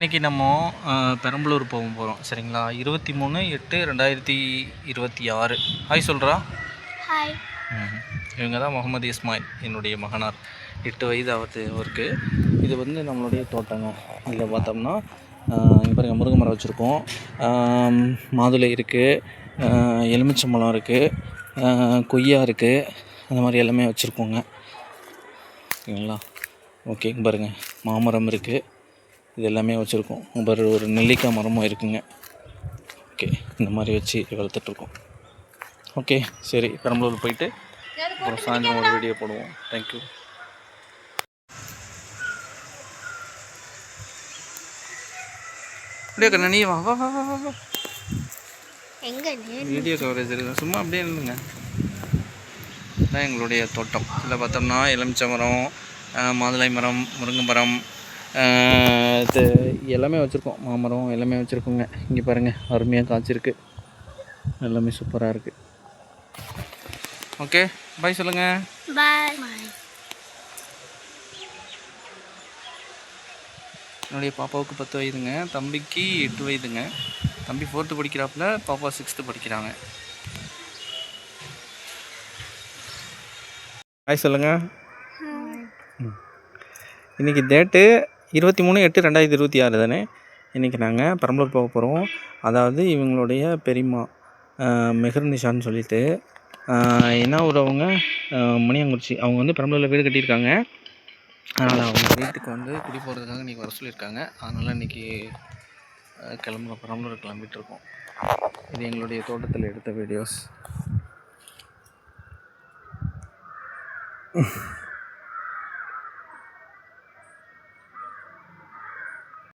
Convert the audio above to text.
இன்றைக்கி நம்ம பெரம்பலூர் போகிறோம் சரிங்களா. 23/8/2026. ஹாய் சொல்கிறா. ஹாய். இவங்க தான் முகமது இஸ்மாயில், என்னுடைய மகனார். 8 வயது ஆகுது அவருக்கு. இது வந்து நம்மளுடைய தோட்டங்க. இதில் பார்த்தோம்னா இங்கே பாருங்கள், முருங்கை மரம் வச்சுருக்கோம், மாதுளை இருக்குது, எலுமிச்சம்பழம் இருக்குது, கொய்யா இருக்குது, அந்த மாதிரி எல்லாமே வச்சுருக்கோங்க. ஓகேங்களா. ஓகே, இங்கே பாருங்கள், மாமரம் இருக்குது, இது எல்லாமே வச்சுருக்கோம். ஒரு நெல்லிக்காய் மரமும் இருக்குங்க. ஓகே, இந்த மாதிரி வச்சு வளர்த்துட்ருக்கோம். ஓகே சரி, பெரம்பலூர் போயிட்டு அப்புறம் சாயந்தரம் ஒரு வீடியோ போடுவோம். தேங்க்யூ. அப்படியே கண்ணா, நீ வா வா வா வா வா. வீடியோ கவரேஜ் இருக்குது, சும்மா அப்படியே இல்லைங்க. இதான் எங்களுடைய தோட்டம். இதில் பார்த்தோம்னா எலுமிச்சை மரம், மாதுளை மரம், முருங்கை மரம், இது எல்லாமே வச்சுருக்கோம். மாமரம் எல்லாமே வச்சுருக்கோங்க. இங்கே பாருங்கள், அருமையாக காய்ச்சிருக்கு, எல்லாமே சூப்பராக இருக்குது. ஓகே, பாய் சொல்லுங்கள். பாய். என்னுடைய பாப்பாவுக்கு 10 வயதுங்க, தம்பிக்கு 8 வயதுங்க. தம்பி 4th படிக்கிறாப்புல, பாப்பா 6th படிக்கிறாங்க. பாய் சொல்லுங்கள். இன்றைக்கி டேட்டு 23/8/2026 தானே. இன்றைக்கி நாங்கள் பெரம்பலூர் போக போகிறோம். அதாவது இவங்களுடைய பெரியம்மா மெஹர்நிஷான்னு சொல்லிட்டு, என்ன ஊரவங்க, மணியங்குறிச்சி. அவங்க வந்து பெரம்பலூரில் வீடு கட்டியிருக்காங்க. அதனால் அவங்க வீட்டுக்கு வந்து குடி போகிறதுக்காக இன்றைக்கி வர சொல்லியிருக்காங்க. அதனால் இன்றைக்கி பெரம்பலூர் கிளம்பிட்டுருக்கோம். இது எங்களுடைய தோட்டத்தில் எடுத்த வீடியோஸ்.